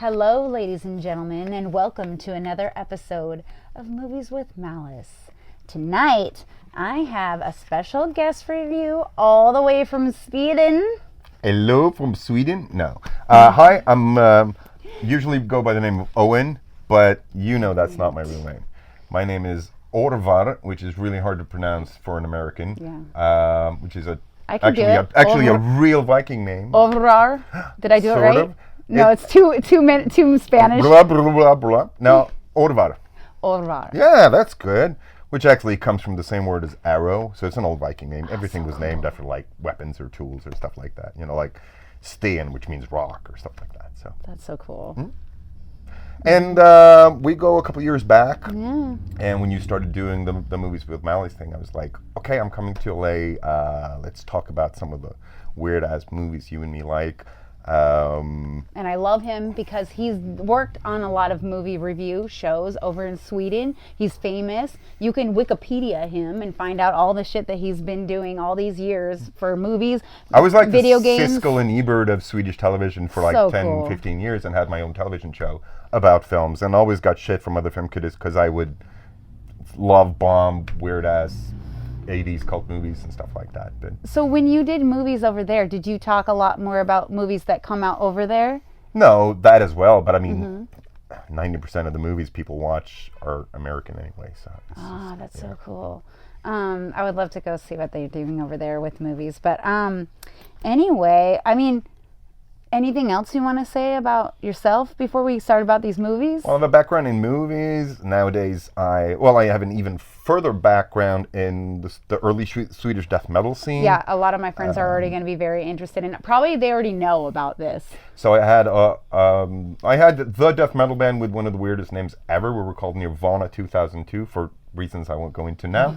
Hello, ladies and gentlemen, and welcome to another episode of Movies with Malice. Tonight, I have a special guest for you all the way from Sweden. Hello from Sweden? No. Hi, I'm usually go by the name of Owen, but you know that's not my real name. My name is Orvar, which is really hard to pronounce for an American, which is actually a real Viking name. Orvar. Did I do it right? Of. No, it's too Spanish. Blah, blah, blah, blah. No, Orvar. Orvar. Yeah, that's good. Which actually comes from the same word as arrow, so it's an old Viking name. Everything was named after like weapons or tools or stuff like that. You know, like sten, which means rock or stuff like that. So that's so cool. Mm-hmm. And we go a couple years back. Yeah. And when you started doing the Movies with Malice thing, I was like, okay, I'm coming to LA. Let's talk about some of the weird ass movies you and me like. And I love him because he's worked on a lot of movie review shows over in Sweden. He's famous. You can Wikipedia him and find out all the shit that he's been doing all these years for movies, I was like video the games. Siskel and Ebert of Swedish television for like So 10, cool. 15 years and had my own television show about films and always got shit from other film critics because I would love bomb weird ass 80s cult movies and stuff like that. But So when you did movies over there, did you talk a lot more about movies that come out over there? no, that as well. But I mean, 90% of the movies people watch are American anyway. So That's so cool. I would love to go see what they're doing over there with movies. But anyway, I mean, anything else you want to say about yourself before we start about these movies? Well, I have a background in movies. Nowadays, I have an even further background in the early Swedish death metal scene. Yeah, a lot of my friends are already going to be very interested in it. Probably they already know about this. So I had the death metal band with one of the weirdest names ever. We were called Nirvana 2002 for reasons I won't go into now.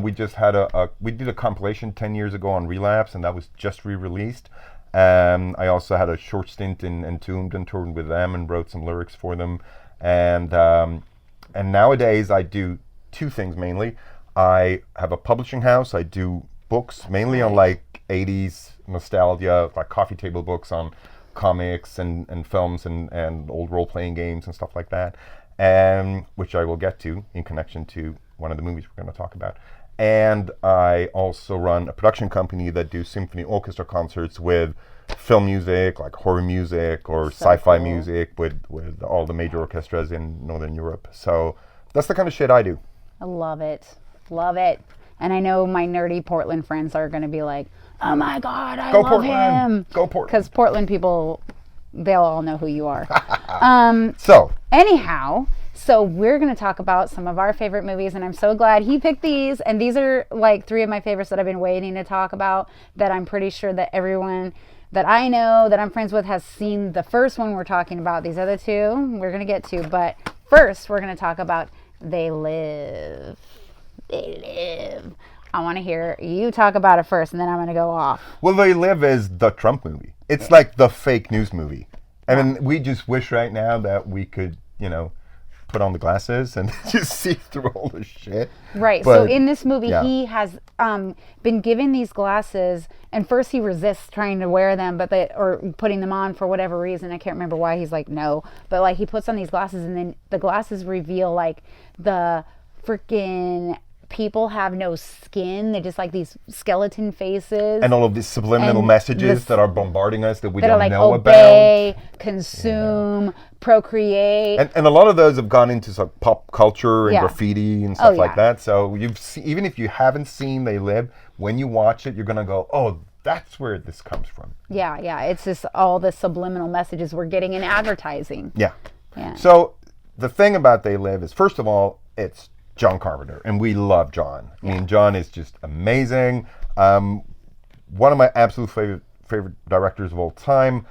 We just had we did a compilation 10 years ago on Relapse, and that was just re-released. I also had a short stint in Entombed and toured with them and wrote some lyrics for them. And nowadays I do two things mainly. I have a publishing house. I do books mainly on like 80s nostalgia, like coffee table books on comics and films and old role-playing games and stuff like that, which I will get to in connection to one of the movies we're going to talk about. And I also run a production company that do symphony orchestra concerts with film music, like horror music or sci-fi music with all the major orchestras in Northern Europe. So that's the kind of shit I do. I love it. Love it. And I know my nerdy Portland friends are going to be like, oh my God, I love him. Go Portland. Because Portland people, they'll all know who you are. Anyhow, so we're going to talk about some of our favorite movies, and I'm so glad he picked these. And these are like three of my favorites that I've been waiting to talk about, that I'm pretty sure that everyone that I know, that I'm friends with, has seen the first one we're talking about. These other two we're going to get to. But first, we're going to talk about They Live. They Live. I want to hear you talk about it first, and then I'm going to go off. Well, They Live is the Trump movie. It's like the fake news movie. I mean, we just wish right now that we could, put on the glasses and just see through all the shit. Right. But, so in this movie, he has been given these glasses, and first he resists trying to wear them, or putting them on for whatever reason. I can't remember why. He's like, no. But like he puts on these glasses, and then the glasses reveal like the freaking people have no skin. They're just like these skeleton faces. And all of these subliminal messages that are bombarding us that we don't like, know obey, consume, procreate. And a lot of those have gone into sort of pop culture and graffiti and stuff like that. So even if you haven't seen They Live, when you watch it, you're going to go, oh, that's where this comes from. Yeah. It's just all the subliminal messages we're getting in advertising. Yeah. So the thing about They Live is, first of all, it's John Carpenter, and we love John. I mean, John is just amazing. One of my absolute favorite directors of all time.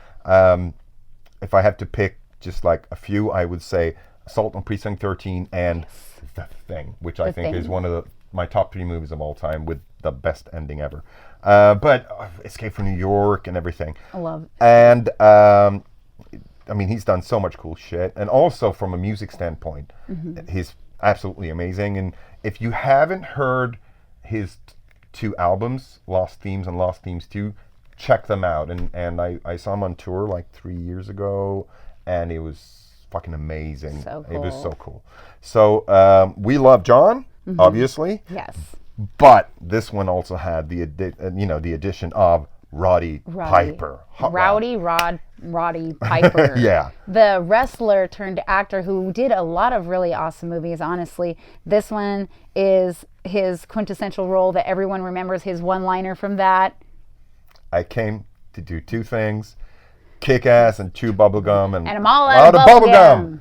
If I have to pick just like a few, I would say Assault on Precinct 13 and The Thing, which I think is one of my top 3 movies of all time with the best ending ever. But Escape from New York and everything. I love it. And I mean, he's done so much cool shit. And also from a music standpoint, he's absolutely amazing. And if you haven't heard his 2 albums, Lost Themes and Lost Themes 2, check them out. And I saw him on tour like 3 years ago, and it was fucking amazing. So It was cool. so cool. So we love John, obviously, Yes. but this one also had the the addition of Roddy Piper. Hot Rod. Roddy Piper. Yeah. The wrestler turned actor who did a lot of really awesome movies, honestly. This one is his quintessential role that everyone remembers, his one-liner from that. I came to do two things: kick ass and chew bubblegum, and I'm all out of bubble bubblegum.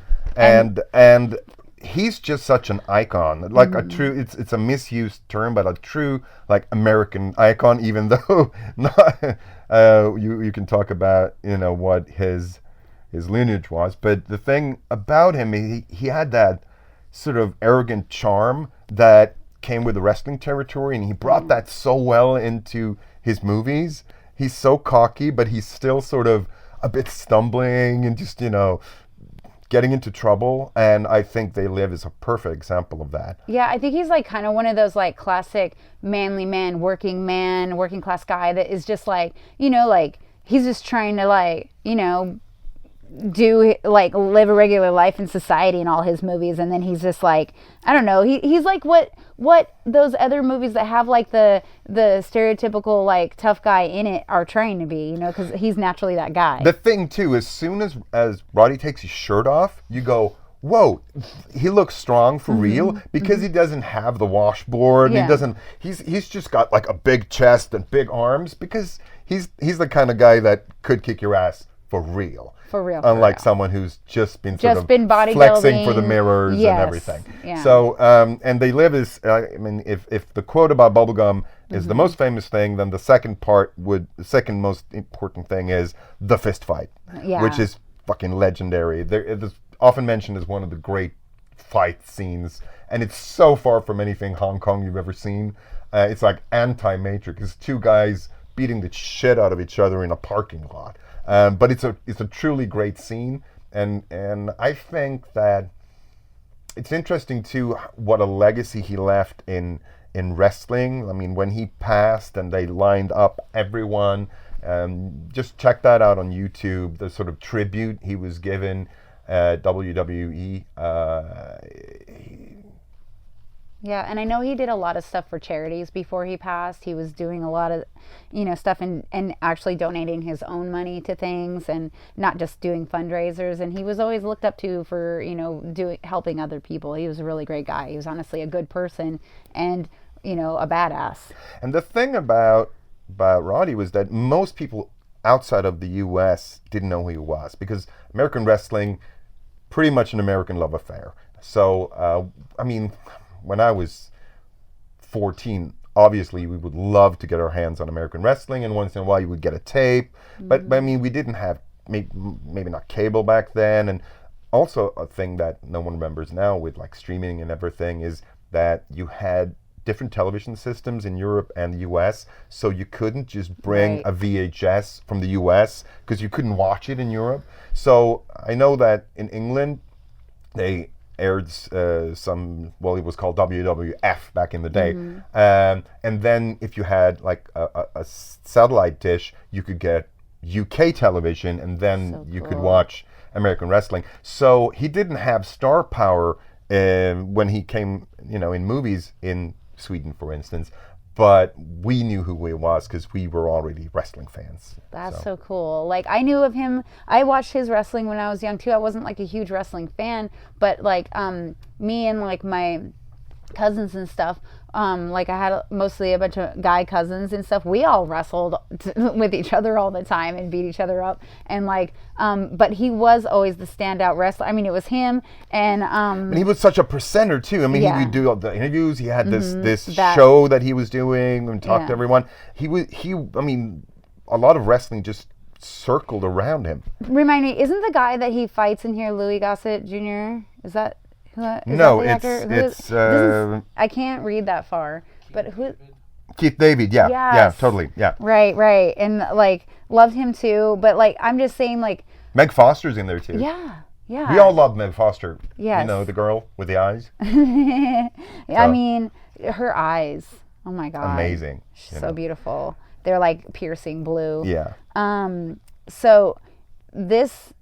And he's just such an icon, like a true. It's a misused term, but a true like American icon. Even though not, you can talk about what his lineage was, but the thing about him, he had that sort of arrogant charm that came with the wrestling territory, and he brought that so well into his movies. He's so cocky, but he's still sort of a bit stumbling and just getting into trouble, and I think They Live is a perfect example of that. Yeah, I think he's like kind of one of those like classic manly man, working class guy that is just like, like he's just trying to like, do like live a regular life in society in all his movies, and then he's just like, I don't know, he's like what those other movies that have like the stereotypical like tough guy in it are trying to be, because he's naturally that guy. The thing too, as soon as Roddy takes his shirt off, you go, whoa, he looks strong for real, because he doesn't have the washboard. Yeah. He doesn't. He's just got like a big chest and big arms, because he's the kind of guy that could kick your ass for real. For real. Unlike someone who's just been sort of bodybuilding, flexing for the mirrors and yes, everything. Yeah. So, and They Live is, I mean, if the quote about bubblegum is the most famous thing, then the second most important thing is the fist fight, Yeah. which is fucking legendary. It is often mentioned as one of the great fight scenes, and it's so far from anything Hong Kong you've ever seen. It's like anti-Matrix. It's two guys beating the shit out of each other in a parking lot. But it's a truly great scene, and I think that it's interesting too what a legacy he left in wrestling. I mean, when he passed and they lined up everyone, just check that out on YouTube. The sort of tribute he was given at WWE. Yeah, and I know he did a lot of stuff for charities before he passed. He was doing a lot of, stuff and actually donating his own money to things, and not just doing fundraisers. And he was always looked up to for, helping other people. He was a really great guy. He was honestly a good person and, a badass. And the thing about Roddy was that most people outside of the U.S. didn't know who he was, because American wrestling, pretty much an American love affair. So, I mean, when I was 14, obviously we would love to get our hands on American wrestling, and once in a while you would get a tape. But I mean, we didn't have maybe not cable back then. And also a thing that no one remembers now with like streaming and everything is that you had different television systems in Europe and the US, so you couldn't just bring a VHS from the US because you couldn't watch it in Europe. So I know that in England they aired some, well, it was called WWF back in the day. And then if you had like a satellite dish, you could get UK television, and then you could watch American wrestling. So he didn't have star power when he came, in movies in Sweden, for instance. But we knew who he was because we were already wrestling fans. That's so cool. Like, I knew of him. I watched his wrestling when I was young too. I wasn't like a huge wrestling fan, but like me and like my cousins and stuff, like I had mostly a bunch of guy cousins and stuff. We all wrestled with each other all the time and beat each other up. And like, but he was always the standout wrestler. I mean, it was him and he was such a presenter too. I mean, he would do all the interviews. He had this show that he was doing and talk to everyone. I mean, a lot of wrestling just circled around him. Remind me, isn't the guy that he fights in here Louis Gossett Jr.? Is that? No, it's I can't read that far, but who? Keith David, yeah, totally, yeah. Right, and like loved him too, but like I'm just saying, like Meg Foster's in there too. Yeah. We all love Meg Foster. Yes. The girl with the eyes. I mean, her eyes. Oh my God. Amazing. She's so beautiful. They're like piercing blue. Yeah. So this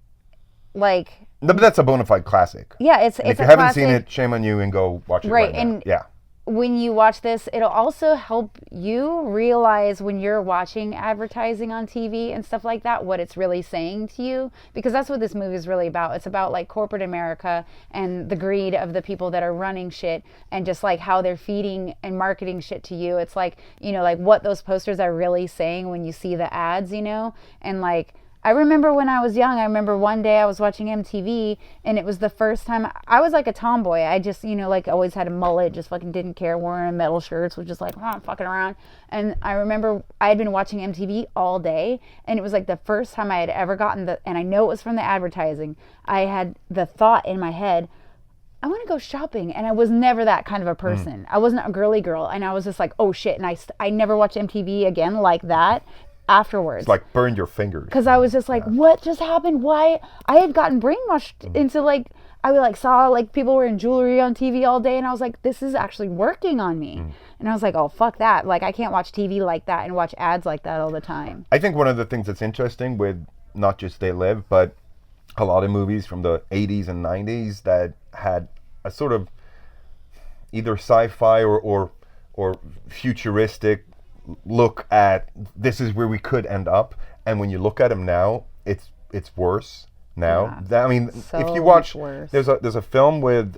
like. No, but that's a bona fide classic. Yeah, it's if a you haven't classic. seen it, shame on you, and go watch it right now. And yeah. When you watch this, it'll also help you realize when you're watching advertising on TV and stuff like that, what it's really saying to you. Because that's what this movie is really about. It's about like corporate America and the greed of the people that are running shit and just like how they're feeding and marketing shit to you. It's like, you know, like what those posters are really saying when you see the ads, you know, and like, I remember when I was young, I remember one day I was watching MTV and it was the first time, I was like a tomboy. I just, you know, like always had a mullet, just fucking didn't care, wearing metal shirts, was just like, oh, I'm fucking around. And I remember I had been watching MTV all day and it was like the first time I had ever gotten and I know it was from the advertising, I had the thought in my head, I want to go shopping. And I was never that kind of a person. I wasn't a girly girl. And I was just like, oh shit. And I never watched MTV again like that afterwards. It's like burned your fingers. Because I was just like, what just happened? Why? I had gotten brainwashed into like, I like saw like people wearing jewelry on TV all day and I was like, this is actually working on me. And I was like, oh, fuck that. Like I can't watch TV like that and watch ads like that all the time. I think one of the things that's interesting with not just They Live, but a lot of movies from the 80s and 90s that had a sort of either sci-fi or futuristic look at this is where we could end up, and when you look at them now, it's worse now. I mean, so if you watch, worse. there's a film with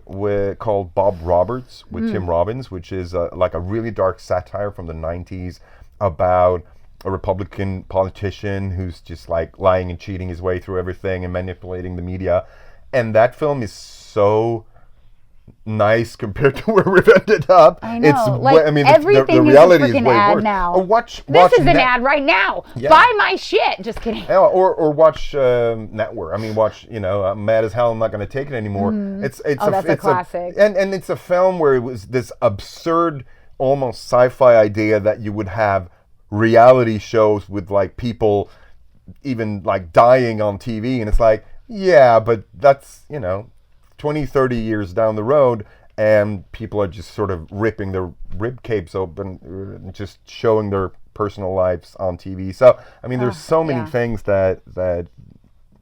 called Bob Roberts with Tim Robbins, which is like a really dark satire from the 90s about a Republican politician who's just like lying and cheating his way through everything and manipulating the media, and that film is so nice compared to where we've ended up. I know. It's like, I mean, everything the reality is a freaking is way ad worse. now. Or watch this is an ad right now. Yeah. Buy my shit. Just kidding. Yeah, or watch Network. I mean, watch, you know, I'm mad as hell, I'm not going to take it anymore. It's that's a classic. And it's a film where it was this absurd, almost sci-fi idea that you would have reality shows with like people even like dying on TV, and it's like, yeah, but that's, you know, 20, 30 years down the road, and people are just sort of ripping their rib capes open, just showing their personal lives on TV. So, I mean, there's so many things that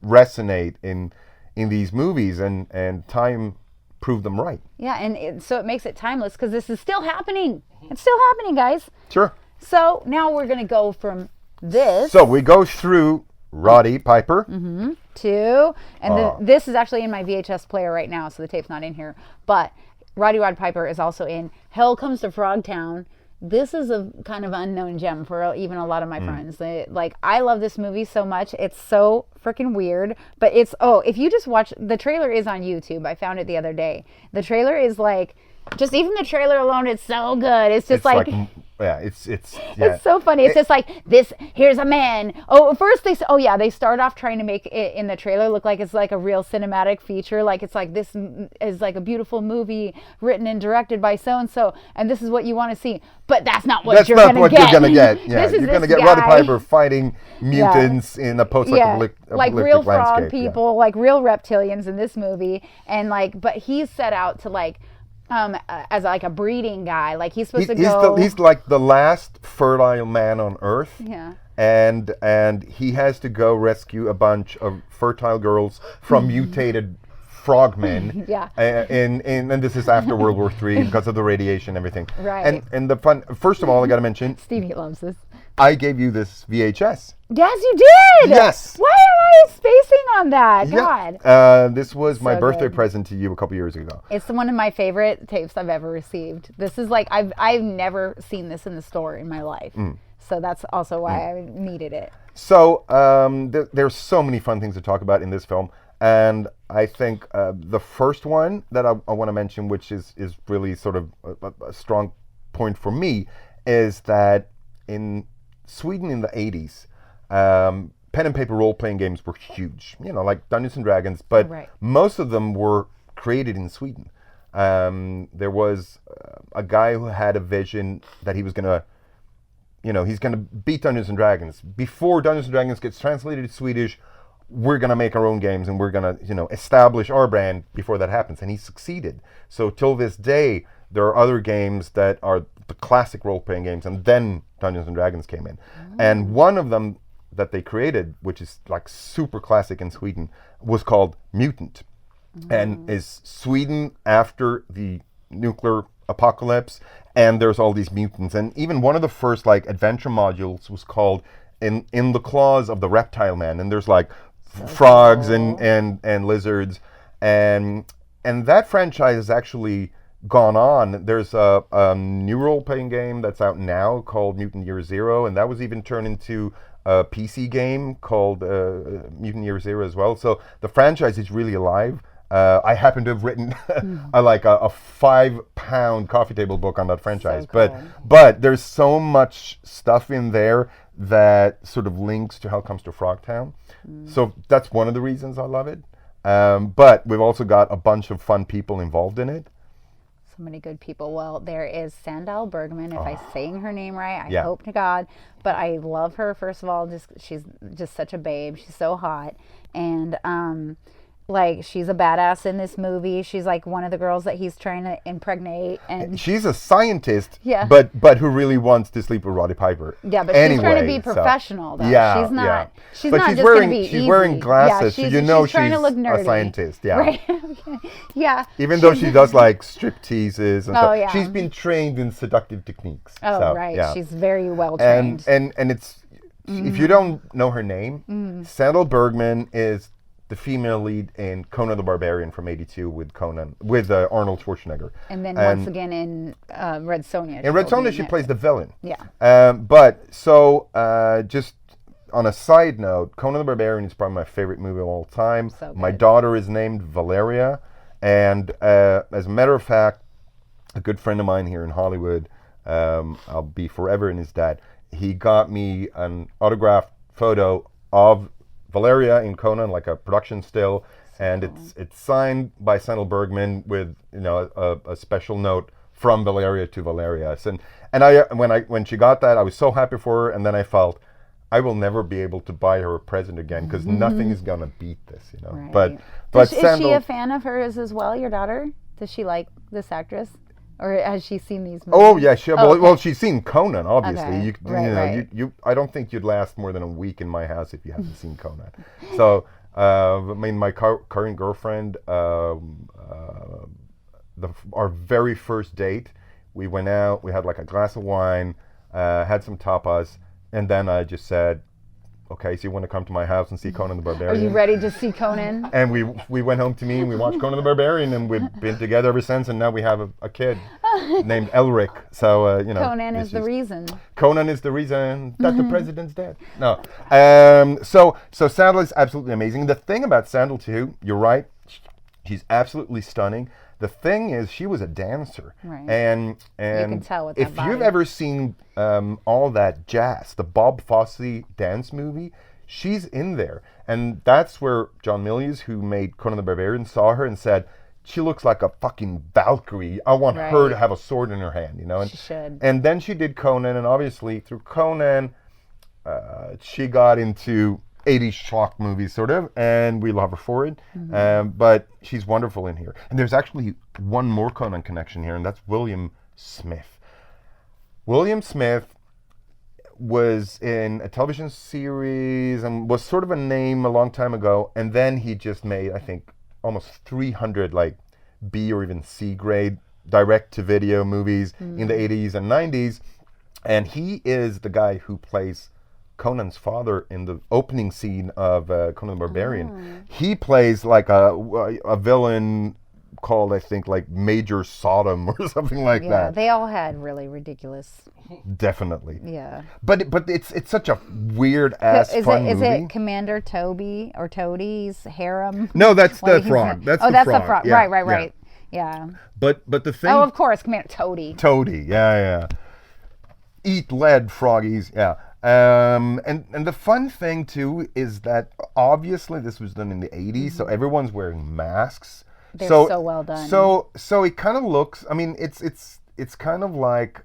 resonate in these movies, and time proved them right. Yeah, and so it makes it timeless because this is still happening. It's still happening, guys. Sure. So now we're going to go from this. So we go through Roddy Piper. Two, and this is actually in my VHS player right now, so the tape's not in here. But Roddy Rod Piper is also in Hell Comes to Frogtown. This is a kind of unknown gem for even a lot of my friends. I love this movie so much. It's so freaking weird, but if you just watch, the trailer is on YouTube. I found it the other day. The trailer is like, just even the trailer alone, it's so good. It's just it's so funny. It's just like this. Here's a man. Oh, first they start off trying to make it in the trailer look like it's like a real cinematic feature. Like it's like, this is like a beautiful movie written and directed by so and so, and this is what you want to see. But that's not what you're gonna get. Yeah, you're gonna get Roddy Piper fighting mutants in a post-apocalyptic like real frog landscape. people, like real reptilians in this movie, and like, but he's set out to like. As like a breeding guy, like he's supposed to go. He's like the last fertile man on Earth. Yeah. And he has to go rescue a bunch of fertile girls from mutated frogmen. Yeah. And this is after World War III because of the radiation and everything. Right. And the fun. First of all, I got to mention. Stevie loves this. I gave you this VHS. Yes, you did. Yes. Why am I spacing on that? God. Yeah. This was my birthday good. present to you a couple years ago. It's one of my favorite tapes I've ever received. This is like, I've never seen this in the store in my life. So that's also why I needed it. So there's so many fun things to talk about in this film. And I think the first one that I want to mention, which is really sort of a strong point for me, is that in Sweden in the 80s, pen and paper role-playing games were huge. You know, like Dungeons and Dragons, but most of them were created in Sweden. There was a guy who had a vision that he was going to, he's going to beat Dungeons and Dragons. Before Dungeons and Dragons gets translated to Swedish, we're going to make our own games and we're going to, establish our brand before that happens. And he succeeded. So till this day, there are other games that are the classic role-playing games, and then Dungeons and Dragons came in. And one of them that they created, which is like super classic in Sweden, was called Mutant, and is Sweden after the nuclear apocalypse, and there's all these mutants, and even one of the first like adventure modules was called in the claws of the reptile man, and there's like frogs and lizards, and that franchise has actually gone on. There's a new role-playing game that's out now called Mutant Year Zero, and that was even turned into a PC game called Mutant Year Zero as well. So the franchise is really alive. I happen to have written a 5-pound coffee table book on that franchise, So cool. but there's so much stuff in there that sort of links to how it comes to Frogtown. So that's one of the reasons I love it. But we've also got a bunch of fun people involved in it. So many good people. Well, there is Sandal Bergman, if I'm saying her name right. I Yeah. hope to God. But I love her, first of all. She's just such a babe. She's so hot. And like, she's a badass in this movie. She's like one of the girls that he's trying to impregnate. And She's a scientist, Yeah. but who really wants to sleep with Roddy Piper. yeah, but she's trying to be professional, though. Yeah, she's not. yeah. She's But not she's just wearing- going to be she's easy. wearing glasses, yeah, so you know she's trying to she's look a nerdy. scientist, yeah. Right. Okay. Yeah. Even though she does like strip teases and Oh, stuff, yeah. she's been trained in seductive techniques. Oh, so, right. Yeah. She's very well trained. And it's if you don't know her name, Sandal Bergman is the female lead in Conan the Barbarian from '82 with Arnold Schwarzenegger. And then once again in Red Sonja. In Red will be Sonja, in she it. plays the villain. Yeah. But so just on a side note, Conan the Barbarian is probably my favorite movie of all time. So My good. daughter is named Valeria, and as a matter of fact, a good friend of mine here in Hollywood, I'll be forever in his debt. He got me an autographed photo of Valeria in Conan, like a production still, and it's signed by Sandal Bergman with a special note from Valeria to Valeria. And when she got that, I was so happy for her, and then I felt I will never be able to buy her a present again because nothing is gonna beat this, Right. But Is Sandal, she a fan of hers as well, your daughter? Does she like this actress? Or has she seen these movies? Oh yeah, okay. well, she's seen Conan, obviously. Okay. Right. I don't think you'd last more than a week in my house if you haven't seen Conan. So, I mean, my current girlfriend, our very first date, we went out, we had like a glass of wine, had some tapas, and then I just said, okay, so you want to come to my house and see Conan the Are Barbarian? you ready to see Conan? And we went home to me and we watched Conan the Barbarian, and we've been together ever since, and now we have a kid named Elric. So Conan is the reason. Conan is the reason that the president's dead. No. So Sandal is absolutely amazing. The thing about Sandal too, you're right, she's absolutely stunning. The thing is, she was a dancer, Right. and You can tell with that if you've body. ever seen all that jazz, the Bob Fosse dance movie, she's in there, and that's where John Milius, who made Conan the Barbarian, saw her and said, "She looks like a fucking Valkyrie. I want her Right. to have a sword in her hand." And, She should. And then she did Conan, and obviously through Conan, she got into 80s shock movies, sort of, and we love her for it. But she's wonderful in here. And there's actually one more Conan connection here, and that's William Smith. William Smith was in a television series and was sort of a name a long time ago, and then he just made, I think, almost 300 like B or even C grade direct-to-video movies in the 80s and 90s, and he is the guy who plays Conan's father in the opening scene of Conan the Barbarian. He plays like a villain called, I think, like Major Sodom or something like Yeah, that. they all had really ridiculous. Definitely. Yeah. But it's such a weird ass fun Is movie. it Commander Toby or Toadie's harem? No, that's What the he's frog. in- That's oh, the that's frog. the frog. Yeah, Right. Yeah. But the thing. Oh, of course, Commander Toady. Toady, yeah. Eat lead, froggies, yeah. And the fun thing too is that obviously this was done in the 80s, so everyone's wearing masks. They're so well done. So it kind of looks. I mean, it's kind of like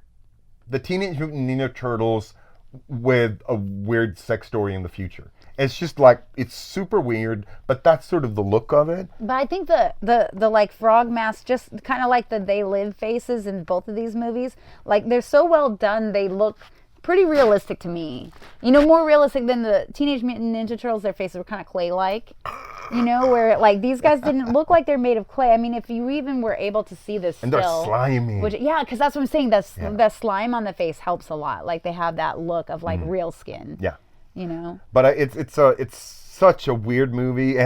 the Teenage Mutant Ninja Turtles with a weird sex story in the future. It's just like, it's super weird, but that's sort of the look of it. But I think the like frog mask, just kind of like the They Live faces in both of these movies, like they're so well done. They look pretty realistic to me. You know, more realistic than the Teenage Mutant Ninja Turtles. Their faces were kind of clay-like. You know, where like these guys didn't look like they're made of clay. I mean, if you even were able to see this And still, they're slimy. yeah, because that's what I'm saying. The slime on the face helps a lot. Like they have that look of like real skin. Yeah. You know. But it's such a weird movie.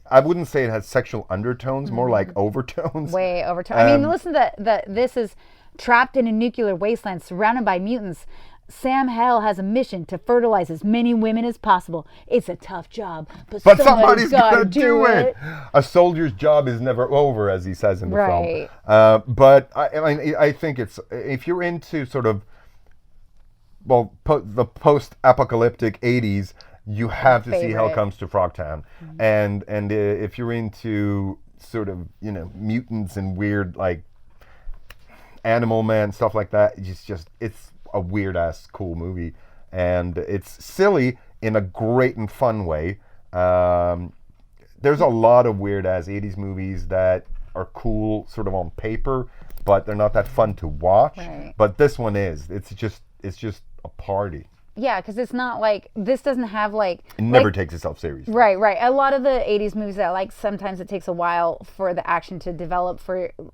I wouldn't say it has sexual undertones, more like overtones. Way overtones. I mean, listen to this is trapped in a nuclear wasteland surrounded by mutants. Sam Hale has a mission to fertilize as many women as possible. It's a tough job, but somebody's got to do it. A soldier's job is never over, as he says in the Right. film. But I think it's, if you're into sort of, well, the post-apocalyptic 80s, you have to see Hell Comes to Frogtown. And if you're into sort of, you know, mutants and weird, like, Animal Man, stuff like that, it's a weird ass cool movie, and it's silly in a great and fun way. There's a lot of weird ass 80s movies that are cool sort of on paper, but they're not that fun to watch. Right. But this one is. It's just a party. Yeah, because it's not like, this doesn't have like... It never takes itself seriously. Right. A lot of the 80s movies that I like, sometimes it takes a while for the action to develop.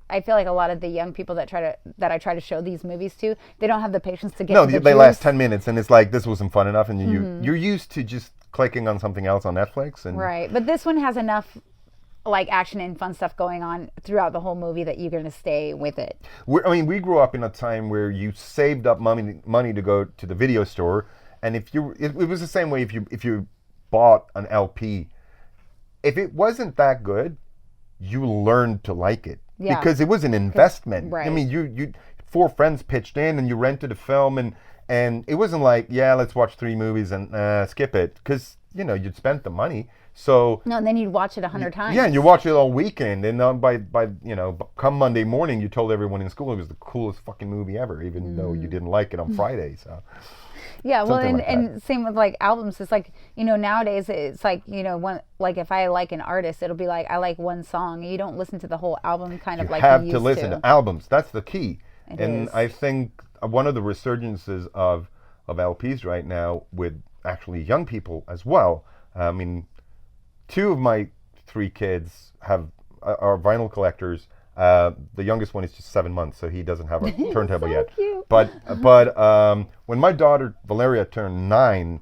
I feel like a lot of the young people that I try to show these movies to, they don't have the patience to get to the they juice. last 10 minutes, and it's like, this wasn't fun enough, and you're used to just clicking on something else on Netflix. And Right, but this one has enough like action and fun stuff going on throughout the whole movie that you're going to stay with it. We grew up in a time where you saved up money to go to the video store, and it was the same way if you bought an LP. If it wasn't that good, you learned to like it. Yeah. Because it was an investment. Right. I mean, you 4 friends pitched in and you rented a film, and it wasn't like, yeah, let's watch 3 movies and skip it, because you know you'd spent the money. So no, and then you'd watch it 100 times. Yeah, and you watch it all weekend, and by you know, come Monday morning, you told everyone in school it was the coolest fucking movie ever, even though you didn't like it on Friday. So yeah, well, like and same with like albums. It's like, you know, nowadays it's like, you know, like if I like an artist, it'll be like I like one song. You don't listen to the whole album, kind of like you have used to listen to albums. That's the key. It and is. I think one of the resurgences of LPs right now, with actually young people as well. I mean, 2 of my 3 kids are vinyl collectors. The youngest one is just 7 months, so he doesn't have a turntable So yet. cute. But when my daughter Valeria turned 9,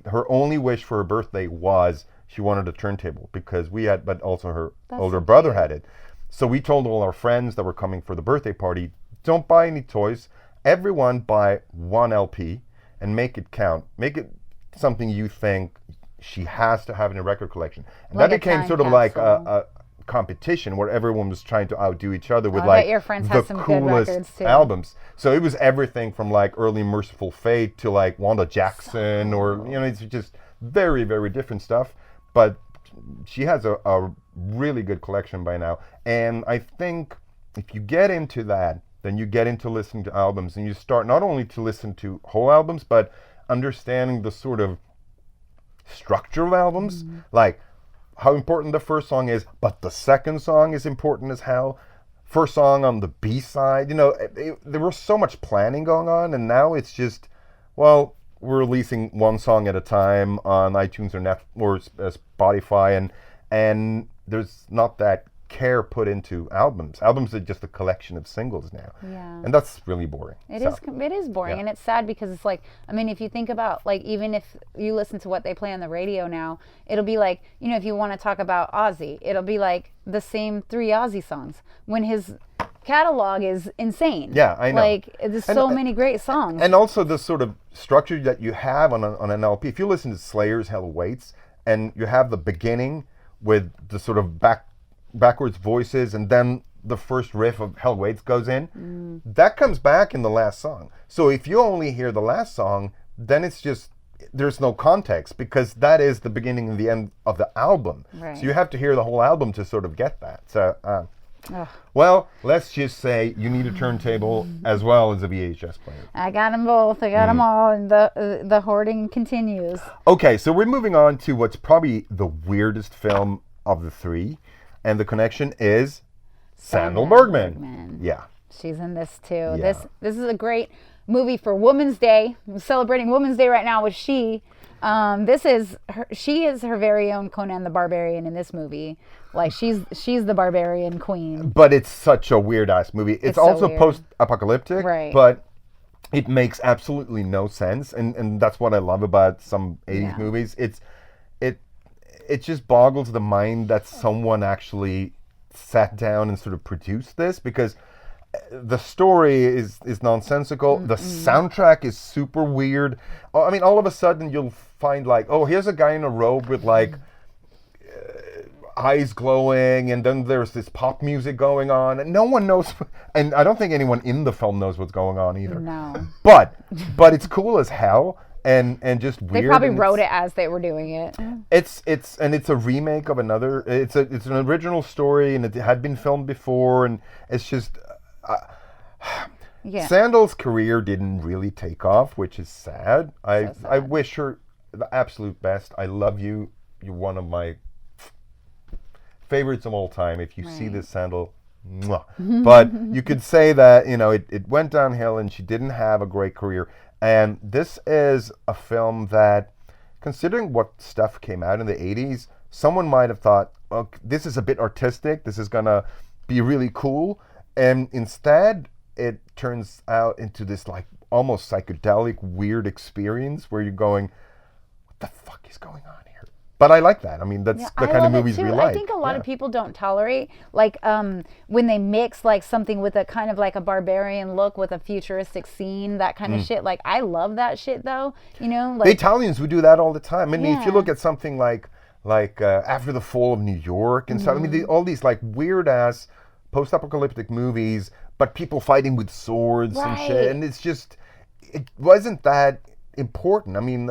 her only wish for her birthday was she wanted a turntable, because but also her older brother had it. So we told all our friends that were coming for the birthday party, don't buy any toys. Everyone buy 1 LP and make it count. Make it something you think she has to have in a record collection. And Like that a became time sort of capsule. like a competition where everyone was trying to outdo each other with I like bet your friends the have some good coolest records, too. albums. So it was everything from like early Merciful Fate to like Wanda Jackson, or you know, it's just very, very different stuff. But she has a really good collection by now. And I think if you get into that, then you get into listening to albums, and you start not only to listen to whole albums, but understanding the sort of structure of albums, like how important the first song is, but the second song is important as hell. First song on the B side, you know, there was so much planning going on, and now it's just, well, we're releasing 1 song at a time on iTunes or Spotify, and there's not that care put into albums. Albums are just a collection of singles now. Yeah. And that's really boring. It is boring, yeah. and it's sad because it's like, I mean, if you think about, like, even if you listen to what they play on the radio now, it'll be like, you know, if you want to talk about Ozzy, it'll be like the same 3 Ozzy songs when his catalog is insane. Yeah, I know. Like, there's so many great songs. And also the sort of structure that you have on an LP. If you listen to Slayer's Hell Awaits, and you have the beginning with the sort of backwards voices, and then the first riff of Hell Waits goes in, that comes back in the last song. So if you only hear the last song, then it's just, there's no context, because that is the beginning and the end of the album. Right. So you have to hear the whole album to sort of get that. So well, let's just say you need a turntable as well as a VHS player. I got them both. I got them all, and the hoarding continues. Okay, so we're moving on to what's probably the weirdest film of the 3, and the connection is Sandal Bergman. Yeah. She's in this too. Yeah. This is a great movie for Women's Day. I'm celebrating Women's Day right now with She. She is her very own Conan the Barbarian in this movie. Like she's the barbarian queen. But it's such a weird ass movie. It's so also weird. post-apocalyptic, Right. but it makes absolutely no sense, and that's what I love about some 80s Yeah. movies. It just boggles the mind that someone actually sat down and sort of produced this, because the story is nonsensical. The soundtrack is super weird. I mean, all of a sudden you'll find like, oh, here's a guy in a robe with like eyes glowing, and then there's this pop music going on, and no one knows, and I don't think anyone in the film knows what's going on either. No. But it's cool as hell, and just weird. They probably wrote it as they were doing it. It's a remake of another. It's an original story, and it had been filmed before, and it's just. Yeah. Sandal's career didn't really take off, which is sad. So sad. I wish her the absolute best. I love you. You're one of my favorites of all time. If you see Right. this, Sandal, mwah. But you could say that, you know, it went downhill and she didn't have a great career. And this is a film that, considering what stuff came out in the 80s, someone might have thought, oh, this is a bit artistic. This is going to be really cool. And instead, it turns out into this like almost psychedelic, weird experience where you're going, what the fuck is going on here? But I like that. I mean, that's the kind of movies we like. I think a lot of people don't tolerate like when they mix like something with a kind of like a barbarian look with a futuristic scene, that kind of shit. Like I love that shit though. You know, like the Italians would do that all the time. I mean, if you Yeah. look at something like After the Fall of New York and stuff, I mean, all these like weird ass post-apocalyptic movies, but people fighting with swords and Right. shit, and it's just, it wasn't that important. I mean,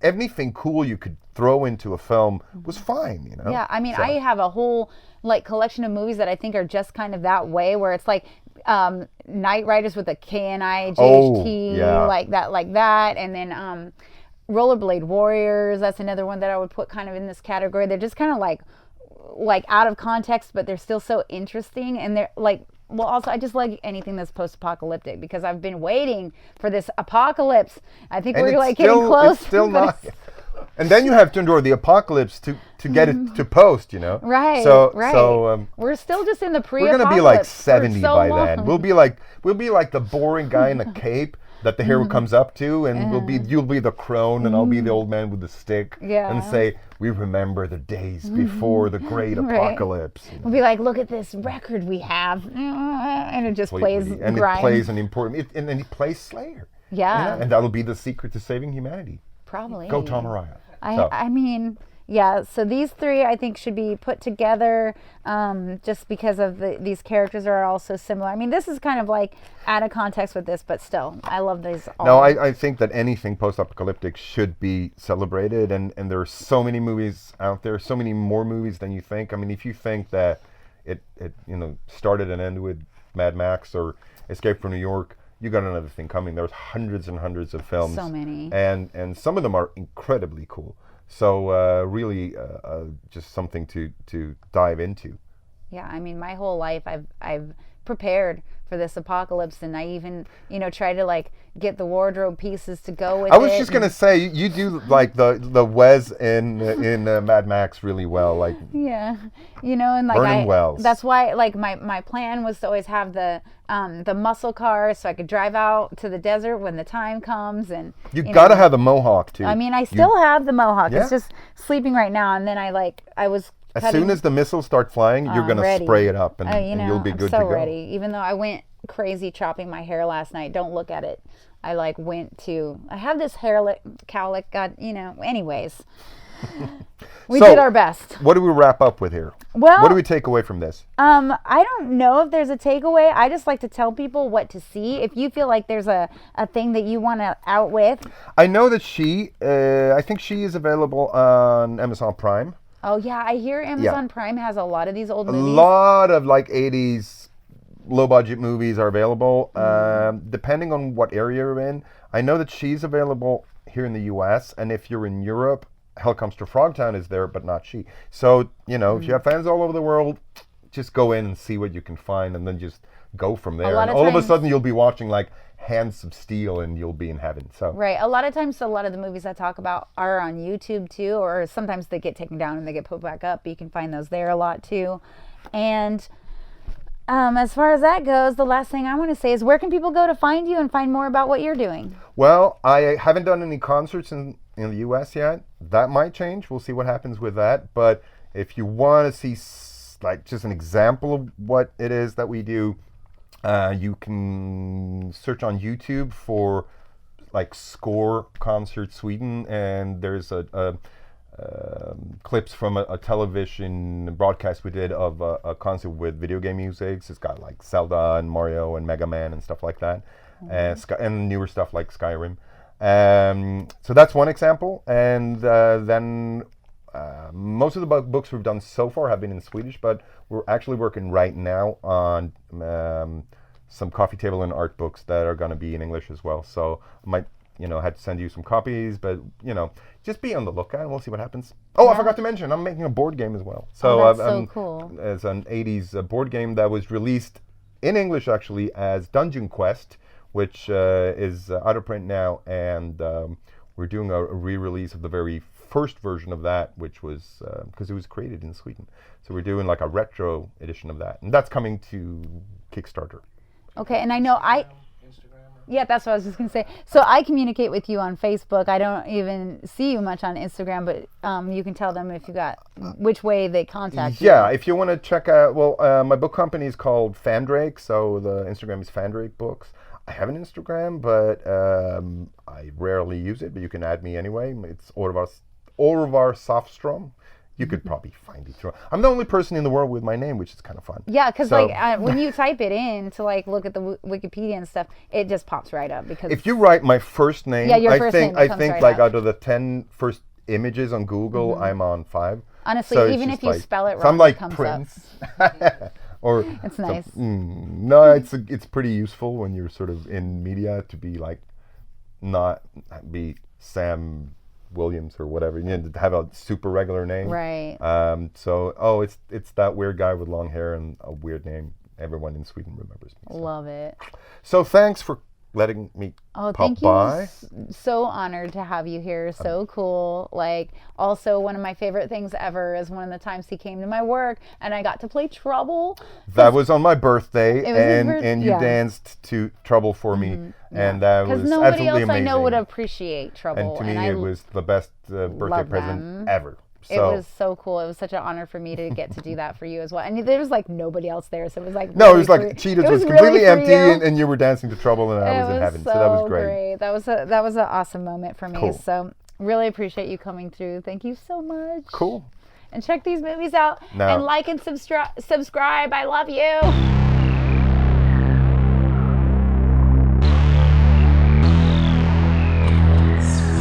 anything cool you could throw into a film was fine, you know? Yeah, I mean, So- I have a whole like collection of movies that I think are just kind of that way, where it's like Knight Riders with a KNI, JHT, Oh, yeah. like that, and then Rollerblade Warriors. That's another one that I would put kind of in this category. They're just kind of like out of context, but they're still so interesting, and they're like. Well, also, I just like anything that's post-apocalyptic because I've been waiting for this apocalypse. I think And we're it's like still, getting close. It's still but not. it's- And then you have to endure the apocalypse to get it to post, you know? Right. So, right. So, we're still just in the we're pre-apocalypse. gonna be like for 70 so by long. then. We'll be like the boring guy in a cape that the hero comes up to, and you'll be the crone, and I'll be the old man with the stick, Yeah. and say, we remember the days before the great Right. apocalypse. You know? We'll be like, look at this record we have, and it just plays Completely. And grind. it plays an important, and then he plays Slayer. Yeah. You know? And that'll be the secret to saving humanity. Probably. Go Tom Araya. So. I mean, yeah. So these three, I think, should be put together, just because of these characters are all so similar. I mean, this is kind of like out of context with this, but still, I love these. All. No, I think that anything post-apocalyptic should be celebrated, and there are so many movies out there, so many more movies than you think. I mean, if you think that it started and ended with Mad Max or Escape from New York, you got another thing coming. There's hundreds and hundreds of films. So many. And some of them are incredibly cool. So really just something to dive into. Yeah, I mean, my whole life I've prepared for this apocalypse, and I even try to like get the wardrobe pieces to go with it. I was just gonna say you do like the Wes in Mad Max really well, like Yeah, and like Vernon Wells. That's why like my plan was to always have the muscle car so I could drive out to the desert when the time comes, and you gotta have the mohawk too. I mean, I still have the mohawk. Yeah. It's just sleeping right now, and then I was. as soon as the missiles start flying, you're gonna ready. spray it up, and you'll be I'm good so to go. ready. Even though I went crazy chopping my hair last night, don't look at it. I like went to. I have this hair cowlick. God, anyways, we So, did our best. What do we wrap up with here? Well, What do we take away from this? I don't know if there's a takeaway. I just like to tell people what to see. If you feel like there's a thing that you want to out with. I know that I think she is available on Amazon Prime. Oh yeah, I hear Amazon Prime has a lot of these old A movies. lot of like 80s low budget movies are available, depending on what area you're in. I know that she's available here in the US, and if you're in Europe, Hell Comes to Frogtown is there, but not she. So, if you have fans all over the world, just go in and see what you can find, and then just go from there. lot And of all of a times- sudden, you'll be watching like Hands of Steel, and you'll be in heaven. So Right. A lot of times, a lot of the movies I talk about are on YouTube too, or sometimes they get taken down and they get put back up. But you can find those there a lot too. And as far as that goes, the last thing I want to say is, where can people go to find you and find more about what you're doing? Well, I haven't done any concerts in the U.S. yet. That might change. We'll see what happens with that. But if you want to see like just an example of what it is that we do, you can search on YouTube for like Score Concert Sweden, and there's clips from a television broadcast we did of a concert with video game music. So it's got like Zelda and Mario and Mega Man and stuff like that, and newer stuff like Skyrim. So that's one example. And then most of the books we've done so far have been in Swedish, but we're actually working right now on some coffee table and art books that are going to be in English as well. So I might had to send you some copies, but just be on the lookout and we'll see what happens. Oh, I forgot to mention, I'm making a board game as well. So that's so cool. It's an 80s board game that was released in English actually as Dungeon Quest, which is out of print now, and we're doing a re-release of the very first version of that, which was because it was created in Sweden. So we're doing like a retro edition of that, and that's coming to Kickstarter. Okay, and I know Yeah, that's what I was just going to say. So I communicate with you on Facebook. I don't even see you much on Instagram, but you can tell them if you got which way they contact you. Yeah, if you want to check out, my book company is called Fandrake, so the Instagram is Fandrake Books. I have an Instagram, but I rarely use it, but you can add me anyway. It's Orvar Safstrom. You could probably find it through. I'm the only person in the world with my name, which is kind of fun. Yeah, because when you type it in to like look at the Wikipedia and stuff, it just pops right up. Because if you write my first name, your first name I think right like up. out of the 10 first images on Google, I'm on 5. Honestly, So it's even just if you like, spell it wrong, so I'm like it comes Prince. up. Or It's nice. No, it's pretty useful when you're sort of in media to be like not be Sam Williams or whatever. You need to have a super regular name. Right. So it's that weird guy with long hair and a weird name. Everyone in Sweden remembers me. So. Love it. So thanks for letting me pop thank you. by. So honored to have you here. So cool. Like, also one of my favorite things ever is one of the times he came to my work and I got to play Trouble. That was on my birthday, It was his and you yeah. danced to Trouble for me, and that was Because nobody absolutely else amazing. I know would appreciate Trouble. And to me, it was the best birthday love present them. ever. It So was so cool. It was such an honor for me to get to do that for you as well. And there was like nobody else there, so it was like no, it really was like free. Cheetahs It was really completely for empty, you. and you were dancing to Trouble, and I It was in heaven. So so that was great. That was an awesome moment for me. Cool. So really appreciate you coming through. Thank you so much. Cool. And check these movies out Now- and like and subscribe. I love you.